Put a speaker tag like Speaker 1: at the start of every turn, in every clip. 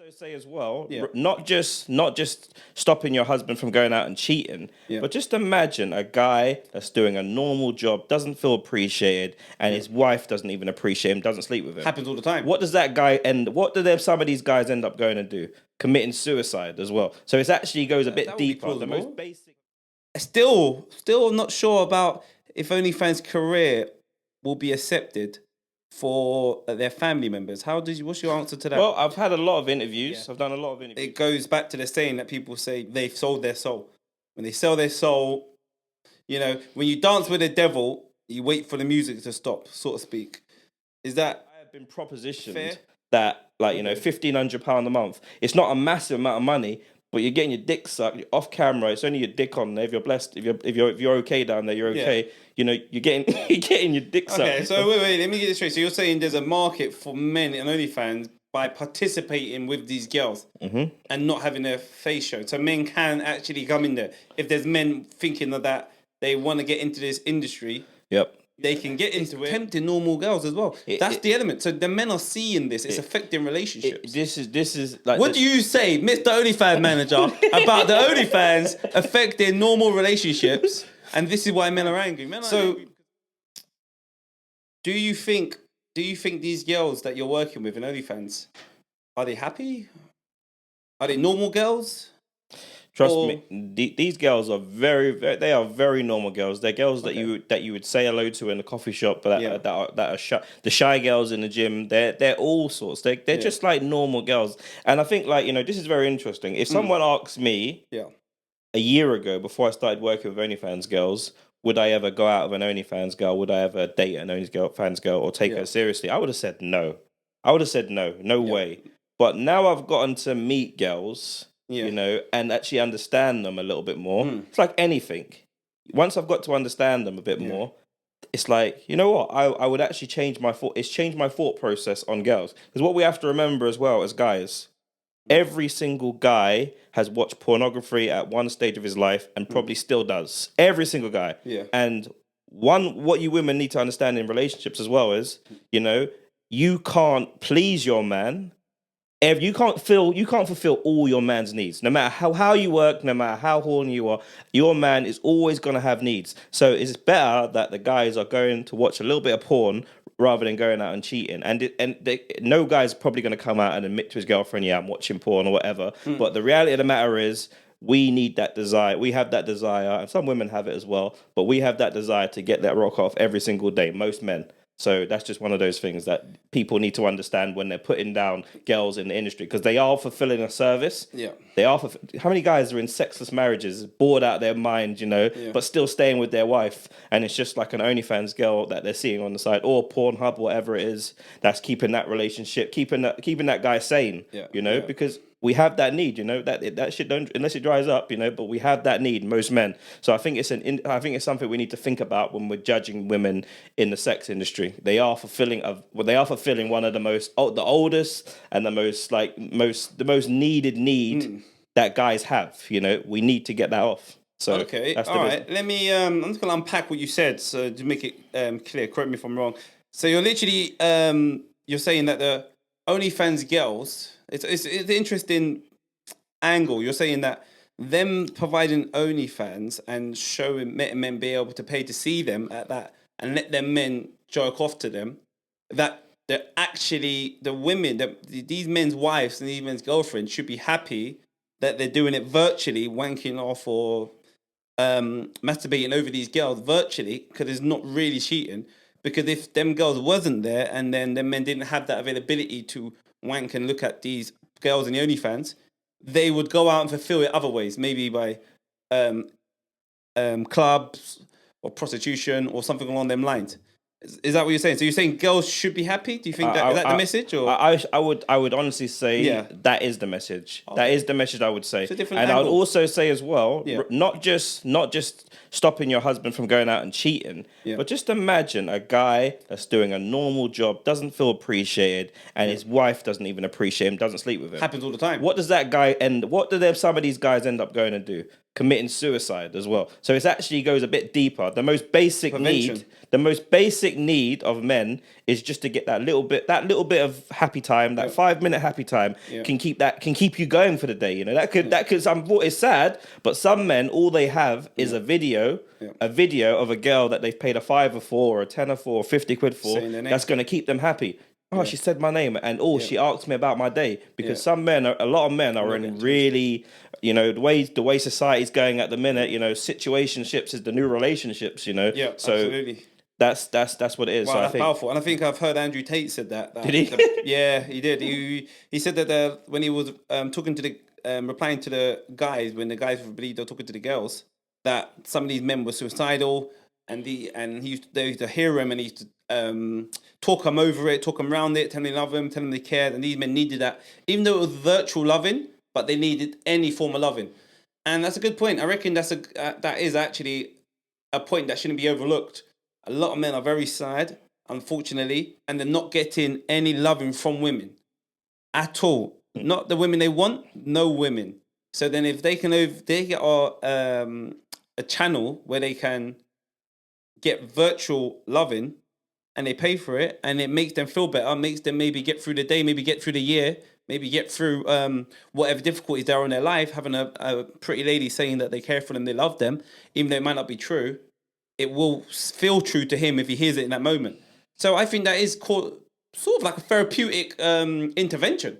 Speaker 1: also say as well,
Speaker 2: Yeah.
Speaker 1: not just stopping your husband from going out and cheating,
Speaker 2: Yeah.
Speaker 1: but just imagine a guy that's doing a normal job, doesn't feel appreciated, and his wife doesn't even appreciate him, doesn't sleep with him.
Speaker 2: Happens all the time.
Speaker 1: What does that guy end? What do some of these guys end up going to do? Committing suicide as well. So it actually goes a bit
Speaker 2: that would be
Speaker 1: deeper. The
Speaker 2: plausible.
Speaker 1: most basic.
Speaker 2: Still not sure about if OnlyFans' career will be accepted for their family members. What's your answer to that?
Speaker 1: Well, I've had a lot of interviews. I've done a lot of interviews.
Speaker 2: It goes back to the saying that people say they've sold their soul. When they sell their soul, when you dance with the devil, you wait for the music to stop, so to speak. Is that
Speaker 1: I have been propositioned
Speaker 2: fair?
Speaker 1: that, £1,500 a month. It's not a massive amount of money, but you're getting your dick sucked. You're off camera. It's only your dick on there. If you're blessed, if you're okay down there, you're okay. You're getting you're getting your dick sucked.
Speaker 2: Okay, so wait, let me get this straight. So you're saying there's a market for men in OnlyFans by participating with these girls and not having their face shown. So men can actually come in there. If there's men thinking that they want to get into this industry,
Speaker 1: Yep.
Speaker 2: they can get into it. Tempting normal girls as well. That's the element. So the men are seeing this. It's affecting relationships.
Speaker 1: This is like.
Speaker 2: What do you say, Mr. OnlyFans manager, about the OnlyFans affecting normal relationships? And this is why men are angry. Angry. Do you think these girls that you're working with in OnlyFans, are they happy? Are they normal girls?
Speaker 1: Trust me, these girls are they are very normal girls. They're girls that you would say hello to in a coffee shop, but that are shy. The shy girls in the gym, they're all sorts. They're just like normal girls. And I think this is very interesting. If someone asks me a year ago, before I started working with OnlyFans girls, would I ever go out with an OnlyFans girl? Would I ever date an OnlyFans girl or take her seriously? I would have said no. No way. But now I've gotten to meet girls. And actually understand them a little bit more. It's like anything. Once I've got to understand them a bit more, it's like, you know what? I would actually change my thought. It's changed my thought process on girls. Because what we have to remember as well as guys, every single guy has watched pornography at one stage of his life and probably still does. Every single guy. Yeah. And what you women need to understand in relationships as well is, you can't please your man. You can't fulfill all your man's needs. No matter how you work, no matter how horny you are, your man is always going to have needs. So it's better that the guys are going to watch a little bit of porn rather than going out and cheating. No guy's probably going to come out and admit to his girlfriend, I'm watching porn or whatever. But the reality of the matter is, we need that desire. We have that desire, and some women have it as well. But we have that desire to get that rock off every single day. Most men. So that's just one of those things that people need to understand when they're putting down girls in the industry, because they are fulfilling a service. Yeah, they are. How many guys are in sexless marriages, bored out of their mind, but still staying with their wife, and it's just like an OnlyFans girl that they're seeing on the side, or Pornhub, whatever it is, that's keeping that relationship, keeping that guy sane. Because we have that need, that shit don't, unless it dries up, but we have that need, most men. So I think it's something we need to think about when we're judging women in the sex industry. They are fulfilling one of the oldest and the most needed need that guys have. We need to get that off. So
Speaker 2: okay, all right. Let me. I'm just gonna unpack what you said, so to make it clear. Correct me if I'm wrong. So you're literally you're saying that the OnlyFans girls. It's an interesting angle. You're saying that them providing OnlyFans and showing men be able to pay to see them at that and let them men jerk off to them, that they're actually the women, these men's wives and these men's girlfriends should be happy that they're doing it virtually, wanking off or masturbating over these girls virtually, because it's not really cheating. Because if them girls wasn't there and then them men didn't have that availability to wank and look at these girls in the OnlyFans, they would go out and fulfill it other ways, maybe by clubs or prostitution or something along them lines. Is that what you're saying? So you're saying girls should be happy? Do you think is that the message? Or
Speaker 1: I would honestly say that is the message. Okay. That is the message I would say. And I would also say as well, not just stopping your husband from going out and cheating, but just imagine a guy that's doing a normal job, doesn't feel appreciated, and his wife doesn't even appreciate him, doesn't sleep with him.
Speaker 2: Happens all the time.
Speaker 1: What do some of these guys end up going to do? committing suicide as well. So it actually goes a bit deeper. The most basic
Speaker 2: Prevention.
Speaker 1: need of men is just to get that little bit of happy time, that 5 minute happy time can keep you going for the day. You know, that could it's sad, but some men, all they have is a video of a girl that they've paid a £5 for, or a £10 for, or 50 quid for, that's going to keep them happy. Oh, she said my name, and she asked me about my day, because a lot of men are in really, you know, the way society's going at the minute. You know, situationships is the new relationships. You know, so
Speaker 2: absolutely.
Speaker 1: That's what it is.
Speaker 2: Wow,
Speaker 1: so
Speaker 2: that's powerful, and I think I've heard Andrew Tate said that.
Speaker 1: Did he?
Speaker 2: Yeah, he did. He said that when he was talking to the replying to the guys, when the guys believed they were talking to the girls, that some of these men were suicidal, and they used to hear him, and he used to talk them over it, talk them around it, tell them they love them, tell them they cared, and these men needed that, even though it was virtual loving, but they needed any form of loving. And that's a good point. I reckon that is actually a point that shouldn't be overlooked. A lot of men are very sad, unfortunately, and they're not getting any loving from women at all. Not the women they want, no women. So then if they get a channel where they can get virtual loving, and they pay for it, and it makes them feel better, makes them maybe get through the day, maybe get through the year, maybe get through whatever difficulties there are in their life, having a pretty lady saying that they care for them, they love them, even though it might not be true, it will feel true to him if he hears it in that moment. So I think that is called sort of like a therapeutic intervention.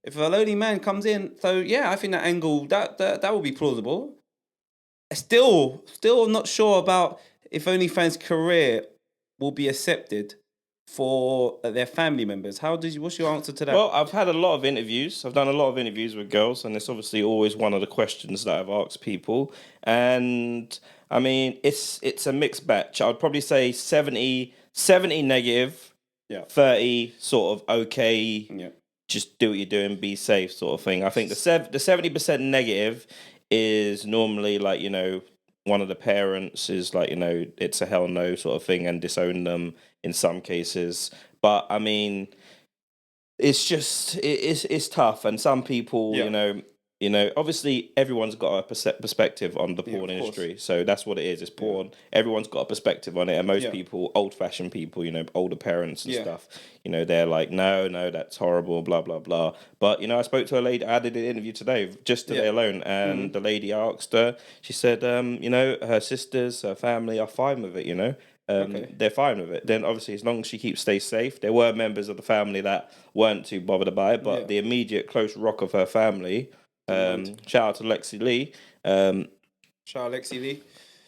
Speaker 2: If a lonely man comes in, so yeah, I think that angle, that will be plausible. Still not sure about if OnlyFans' career will be accepted for their family members. What's your answer to that?
Speaker 1: Well, I've had a lot of interviews. I've done a lot of interviews with girls, and it's obviously always one of the questions that I've asked people. And I mean, it's a mixed batch. I would probably say 70 negative, 30 sort of okay. Just do what you're doing, be safe, sort of thing. I think the 70% negative is normally like, you know, one of the parents is like, you know, it's a hell no sort of thing, and disown them in some cases. But I mean, it's just it's tough, and some people, you know, obviously everyone's got a perspective on the porn industry, so that's what it is. It's porn. Everyone's got a perspective on it, and most people, old-fashioned people, you know, older parents and stuff, you know, they're like, no, that's horrible, blah blah blah. But you know, I spoke to a lady. I did an interview today alone, and the lady asked her. She said, you know, her sisters, her family are fine with it. You know. They're fine with it. Then obviously, as long as she stays safe, there were members of the family that weren't too bothered by it, but the immediate close rock of her family. Shout out to Lexi Lee.
Speaker 2: Shout out Lexi Lee.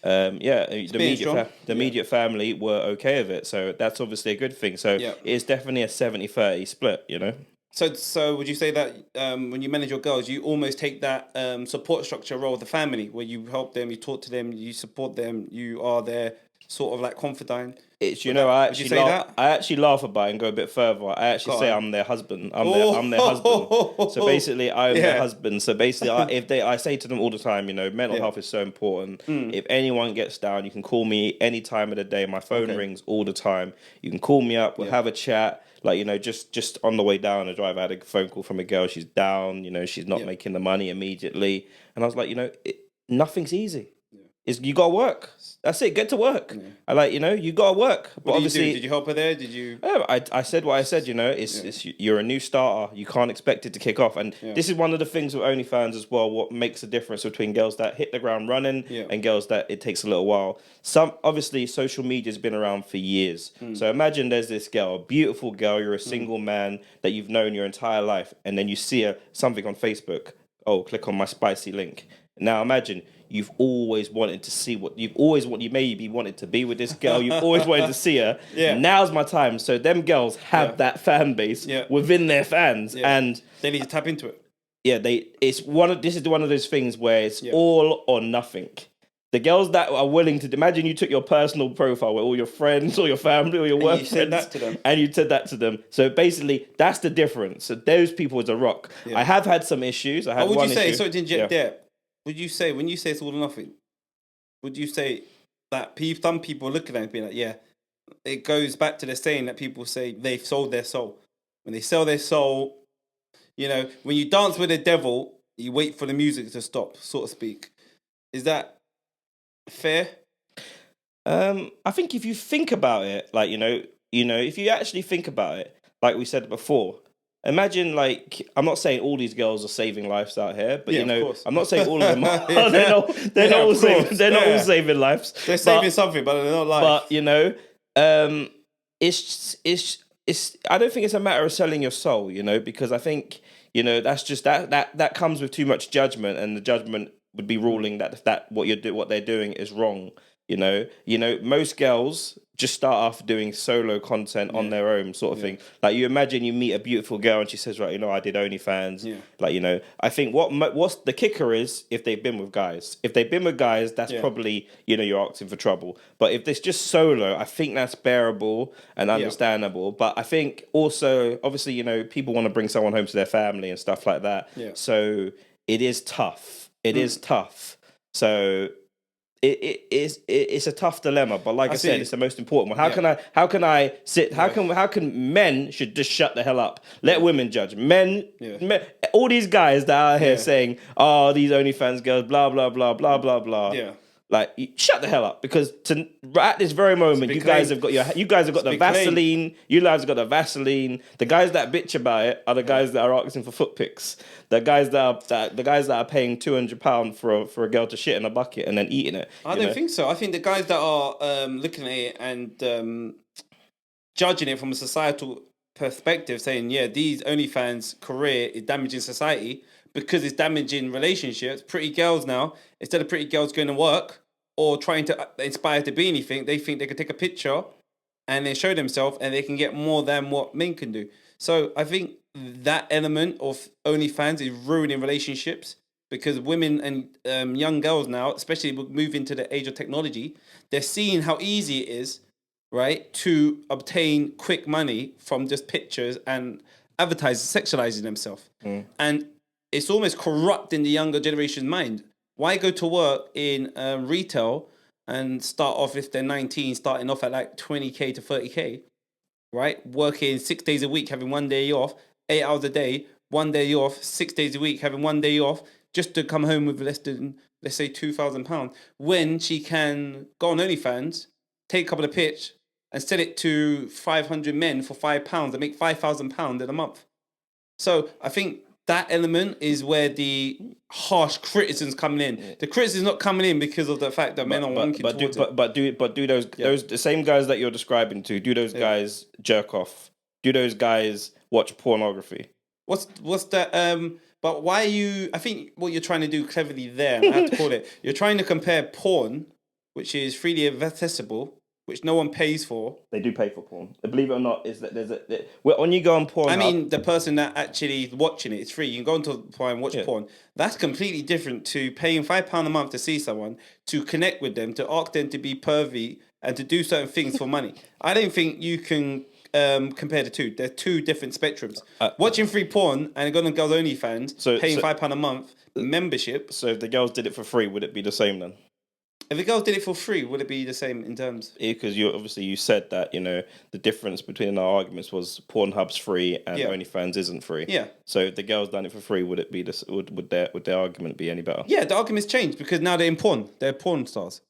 Speaker 1: The immediate family were okay with it, so that's obviously a good thing. So it's definitely a 70-30 split, you know.
Speaker 2: So would you say that when you manage your girls, you almost take that support structure role of the family, where you help them, you talk to them, you support them, you are their sort of like confidant?
Speaker 1: It's, you know, I actually laugh about it and go a bit further. I actually say I'm their husband. I'm their husband. So basically, I'm their husband. So basically, I say to them all the time, you know, mental health is so important. If anyone gets down, you can call me any time of the day. My phone rings all the time. You can call me up. We'll have a chat. Like, you know, just on the way down the drive, I had a phone call from a girl. She's down. You know, she's not making the money immediately. And I was like, you know, nothing's easy. You gotta work. That's it. Get to work. I like, you know, you gotta work. But obviously,
Speaker 2: did you help her there? Did you?
Speaker 1: I said what I said. You know, it's you're a new starter. You can't expect it to kick off. And this is one of the things with OnlyFans as well. What makes the difference between girls that hit the ground running and girls that it takes a little while. Obviously social media's been around for years. So imagine there's this girl, a beautiful girl. You're a single man that you've known your entire life, and then you see something on Facebook. Oh, click on my spicy link. Now imagine. You've always wanted to see you maybe wanted to be with this girl. You've always wanted to see her. Now's my time. So them girls have that fan base within their fans, and
Speaker 2: they need to tap into it.
Speaker 1: This is one of those things where it's all or nothing. The girls that are willing to imagine you took your personal profile with all your friends or your family or your work friends, and you said that to them. So basically, that's the difference. So those people is a rock. I have had some issues. I had
Speaker 2: what would
Speaker 1: one
Speaker 2: you say?
Speaker 1: issue.
Speaker 2: Sorry to inject there. Would you say, when you say it's all or nothing, would you say that some people look at it and be like, yeah, it goes back to the saying that people say they've sold their soul. When they sell their soul, you know, when you dance with the devil, you wait for the music to stop, so to speak. Is that fair?
Speaker 1: I think if you think about it, like if you actually think about it, like we said before, imagine like I'm not saying all these girls are saving lives out here, but
Speaker 2: Of course.
Speaker 1: I'm not saying all of them are.
Speaker 2: Yeah.
Speaker 1: They're not all saving. They're not all saving lives.
Speaker 2: They're saving something, but they're not life.
Speaker 1: But it's. I don't think it's a matter of selling your soul, because I think that's just that comes with too much judgment, and the judgment would be ruling that what they're doing is wrong. Most girls just start off doing solo content on their own, sort of thing. Like you imagine you meet a beautiful girl and she says, right, I did OnlyFans.
Speaker 2: Yeah.
Speaker 1: Like I think what's the kicker is if they've been with guys. If they've been with guys, that's probably you're asking for trouble. But if it's just solo, I think that's bearable and understandable. But I think also, obviously, people want to bring someone home to their family and stuff like that.
Speaker 2: Yeah.
Speaker 1: So it is tough. It is tough. So. It's a tough dilemma, but like I said, it's the most important one. How can men should just shut the hell up? Let women judge. Men, all these guys that are here saying, "Oh, these OnlyFans girls, blah blah blah blah blah blah."
Speaker 2: Yeah.
Speaker 1: Like, shut the hell up, because at this very moment, you guys have got the Vaseline. You guys have got the Vaseline. The guys that bitch about it are the guys that are asking for foot pics. The guys that are paying £200 for a girl to shit in a bucket and then eating it.
Speaker 2: I don't think so. I think the guys that are looking at it and judging it from a societal perspective, saying, these OnlyFans career is damaging society because it's damaging relationships. Pretty girls now, instead of pretty girls going to work or trying to inspire to be anything, they think they can take a picture and then show themselves and they can get more than what men can do. So I think that element of OnlyFans is ruining relationships because women and young girls now, especially moving to the age of technology, they're seeing how easy it is, right, to obtain quick money from just pictures and advertising, sexualizing themselves. And it's almost corrupting the younger generation's mind. Why go to work in retail and start off, if they're 19, starting off at like 20K to 30K, right? Working 6 days a week, having 1 day off, 8 hours a day, 1 day off, 6 days a week, having 1 day off, just to come home with less than, let's say, £2,000, when she can go on OnlyFans, take a couple of pics, and sell it to 500 men for £5 and make £5,000 in a month. So I think that element is where the harsh criticism's coming in. The criticism's not coming in because of the fact that men are wanking towards it.
Speaker 1: But do those the same guys that you're describing to, do those guys jerk off? Do those guys watch pornography?
Speaker 2: What's that? But why are you? I think what you're trying to do cleverly there, I have to call it. You're trying to compare porn, which is freely accessible, which no one pays for.
Speaker 1: They do pay for porn. Believe it or not, is that when you go on porn.
Speaker 2: I mean, the person that actually is watching it, it's free. You can go onto porn and watch porn. That's completely different to paying £5 a month to see someone, to connect with them, to ask them to be pervy and to do certain things for money. I don't think you can compare the two. They're two different spectrums. Watching free porn and going on girls' OnlyFans, paying £5 a month membership.
Speaker 1: So if the girls did it for free, would it be the same then?
Speaker 2: If the girls did it for free, would it be the same in terms?
Speaker 1: Because you said that the difference between our arguments was Pornhub's free and OnlyFans isn't free.
Speaker 2: Yeah.
Speaker 1: So if the girls done it for free, would it be would their argument be any better?
Speaker 2: Yeah, the argument's changed because now they're in porn. They're porn stars.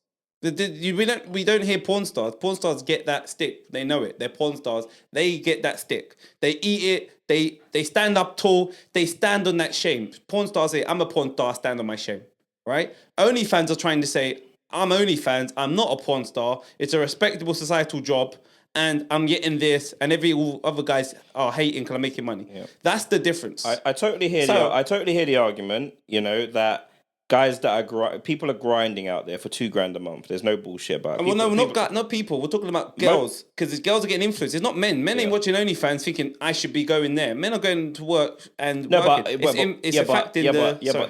Speaker 2: We don't hear porn stars. Porn stars get that stick. They know it. They're porn stars. They get that stick. They eat it. They stand up tall. They stand on that shame. Porn stars say, "I'm a porn star. I stand on my shame." Right? OnlyFans are trying to say, I'm OnlyFans, I'm not a porn star, it's a respectable societal job, and I'm getting this, and all other guys are hating because I'm making money. Yeah. That's the difference.
Speaker 1: I totally hear the argument, that guys that are people are grinding out there for $2,000 a month. There's no bullshit about it.
Speaker 2: Well, not people. We're talking about girls, because girls are getting influenced. It's not men. Men ain't watching OnlyFans thinking I should be going there. Men are going to work and working. But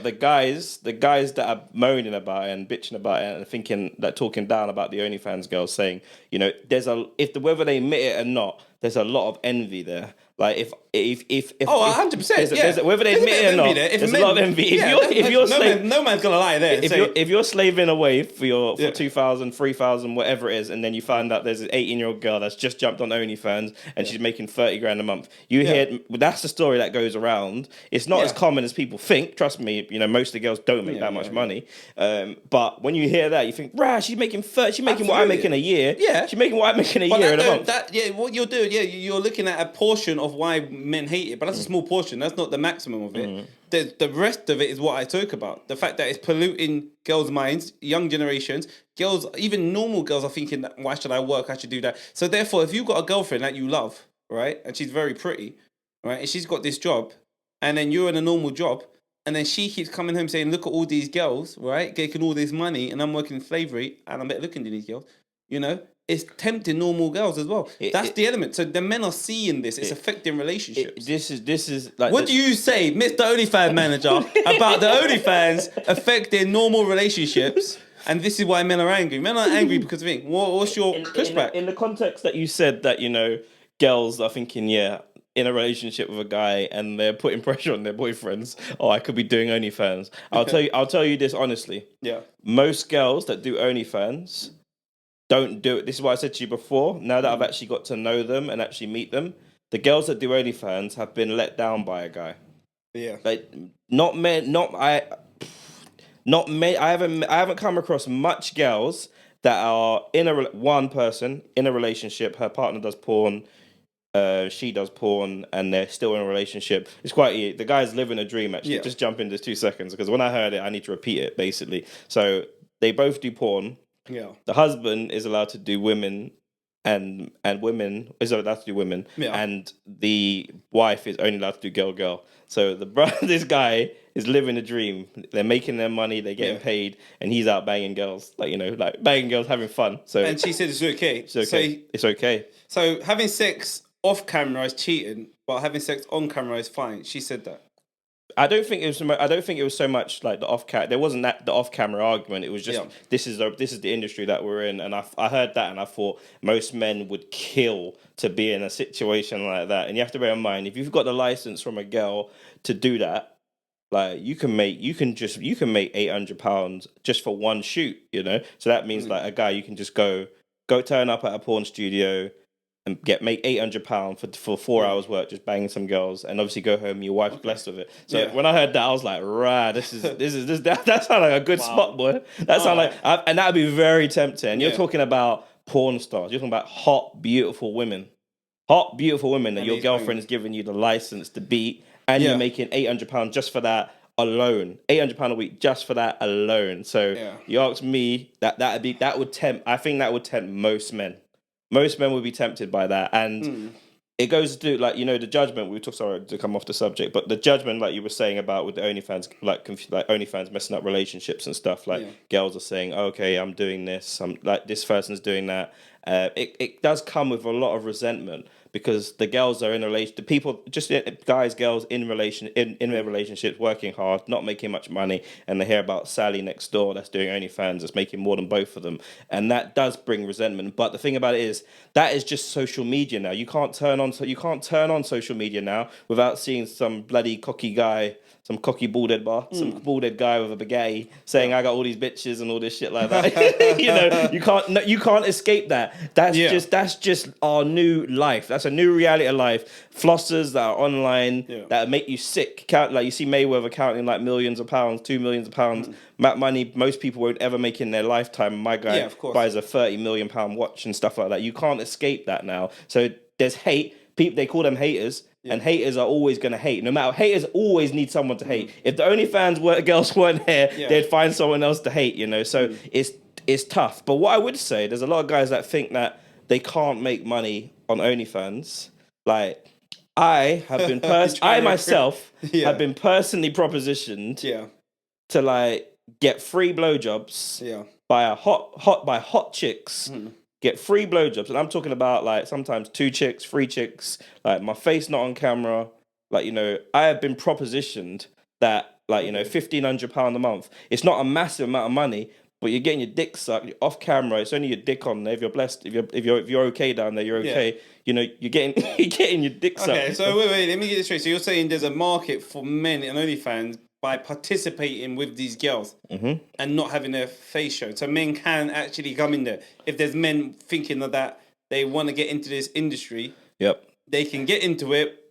Speaker 1: the guys that are moaning about it and bitching about it and thinking that talking down about the OnlyFans girls, saying whether they admit it or not, there's a lot of envy there. Like if
Speaker 2: 100%, yeah.
Speaker 1: whether they admit it or not, there's a lot of envy. If you're
Speaker 2: no man's gonna lie there.
Speaker 1: If you're slaving away for 2,000, 3,000, whatever it is, and then you find out there's an 18-year-old girl that's just jumped on OnlyFans and she's making 30 grand a month, you hear that's the story that goes around. It's not as common as people think. Trust me, most of the girls don't make that much money. But when you hear that, you think, rah, she's making 30. She's making what I make in a year.
Speaker 2: Yeah,
Speaker 1: she's making what I make in a year and a month.
Speaker 2: What you're doing, you're looking at a portion of why men hate it, but that's a small portion. That's not the maximum of it. The rest of it is what I talk about. The fact that it's polluting girls' minds, young generations, girls, even normal girls are thinking, why should I work? I should do that. So therefore, if you've got a girlfriend that you love, right, and she's very pretty, right, and she's got this job, and then you're in a normal job, and then she keeps coming home saying, look at all these girls, right, getting all this money, and I'm working in slavery, and I'm better looking than these girls, it's tempting normal girls as well. That's the element. So the men are seeing this. It's affecting relationships.
Speaker 1: This is like.
Speaker 2: What do you say, Mr. OnlyFans manager, about the OnlyFans affecting normal relationships? And this is why men are angry. Men are angry because of it. What's your pushback?
Speaker 1: In the context that you said that girls are thinking, in a relationship with a guy and they're putting pressure on their boyfriends. Oh, I could be doing OnlyFans. I'll tell you this honestly.
Speaker 2: Yeah.
Speaker 1: Most girls that do OnlyFans don't do it. This is what I said to you before. Now that I've actually got to know them and actually meet them, the girls that do OnlyFans have been let down by a guy.
Speaker 2: Yeah.
Speaker 1: Like I haven't come across much girls that are one person in a relationship. Her partner does porn. She does porn, and they're still in a relationship. It's quite the guy's living a dream. Actually, just jump in just 2 seconds because when I heard it, I need to repeat it basically. So they both do porn.
Speaker 2: Yeah.
Speaker 1: The husband is allowed to do women, and women is allowed to do women, and the wife is only allowed to do girl. So this guy is living a dream. They're making their money, they're getting paid, and he's out banging girls, like banging girls, having fun. So
Speaker 2: and she said it's okay.
Speaker 1: It's okay. It's okay.
Speaker 2: So having sex off camera is cheating, but having sex on camera is fine. She said that.
Speaker 1: I don't think it was so much like the off camera. There wasn't the off camera argument. It was just this is the industry that we're in, and I heard that and I thought most men would kill to be in a situation like that. And you have to bear in mind, if you've got the license from a girl to do that, like you can make £800 just for one shoot. So that means like a guy, you can just go turn up at a porn studio and make £800 for 4 hours work, just banging some girls, and obviously go home. Your wife's blessed with it. So when I heard that, I was like, "Rah, that sounds like a good spot, boy. That sounds like, and that would be very tempting." You're talking about porn stars. You're talking about hot, beautiful women that your girlfriend is giving you the license to beat, and you're making £800 just for that alone. £800 a week just for that alone. So you ask me, that would tempt. I think that would tempt most men. Most men would be tempted by that, and it goes to the judgment. Sorry to come off the subject, but the judgment, like you were saying about with the OnlyFans, like OnlyFans messing up relationships and stuff. Like girls are saying, "Okay, I'm doing this. I'm like this person's doing that." It does come with a lot of resentment because the girls are in a relation. The people, just guys, girls in their relationships, working hard, not making much money, and they hear about Sally next door that's doing OnlyFans, that's making more than both of them, and that does bring resentment. But the thing about it is that is just social media now. You can't turn on social media now without seeing some bloody cocky guy. Some cocky bald-head some bald-head guy with a baguette saying, "I got all these bitches and all this shit like that." You can't escape that. That's just our new life. That's a new reality of life. Flossers that are online that make you sick. Like you see Mayweather counting like millions of pounds, 2 millions of pounds. Money most people won't ever make in their lifetime. My guy buys a £30 million watch and stuff like that. You can't escape that now. So there's hate. People, they call them haters. And haters are always going to hate. No matter, haters always need someone to hate. If the OnlyFans girls weren't here, they'd find someone else to hate, So it's tough. But what I would say, there's a lot of guys that think that they can't make money on OnlyFans. Like, I have been I myself have been personally propositioned to like get free blowjobs by hot chicks. Get free blowjobs, and I'm talking about like sometimes 2 chicks, 3 chicks, like my face not on camera. Like I have been propositioned that like £1,500 a month. It's not a massive amount of money, but you're getting your dick sucked. You're off camera. It's only your dick on there. If you're blessed, if you're okay down there, you're okay. You know, you're getting you're getting your dick sucked.
Speaker 2: Okay, so wait, let me get this straight. So you're saying there's a market for men in OnlyFans by participating with these girls and not having their face shown. So men can actually come in there. If there's men thinking of that they want to get into this industry, they can get into it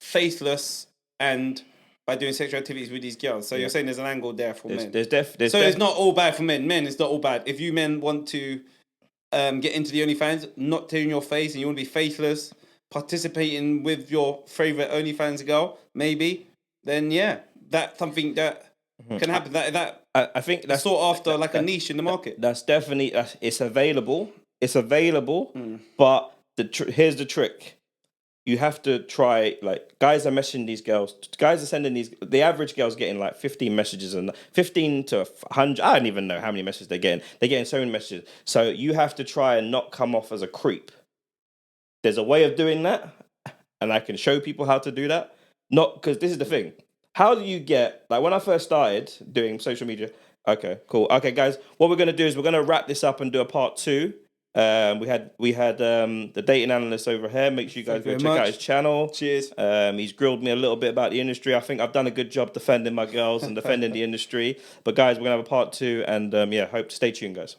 Speaker 2: faceless and by doing sexual activities with these girls. So you're saying there's an angle there for men. It's not all bad for men. Men, it's not all bad. If you men want to get into the OnlyFans, not telling your face and you want to be faceless, participating with your favorite OnlyFans girl, maybe, then that's something that can happen.
Speaker 1: I think that's
Speaker 2: sought after, like a niche in the market.
Speaker 1: That's definitely it's available. It's available, but here's the trick. You have to try, like, guys are messaging these girls. Guys are sending these. The average girl's getting like 15 messages and 15 to 100. I don't even know how many messages they're getting. They're getting so many messages. So you have to try and not come off as a creep. There's a way of doing that, and I can show people how to do that. Not because this is the thing. How do you get, like, when I first started doing social media? Okay, cool. Okay, guys, what we're gonna do is we're gonna wrap this up and do a part 2. We had the dating analyst over here. Make sure you guys go check out his channel.
Speaker 2: Cheers.
Speaker 1: He's grilled me a little bit about the industry. I think I've done a good job defending my girls and defending the industry. But guys, we're gonna have a part 2, and hope to stay tuned, guys.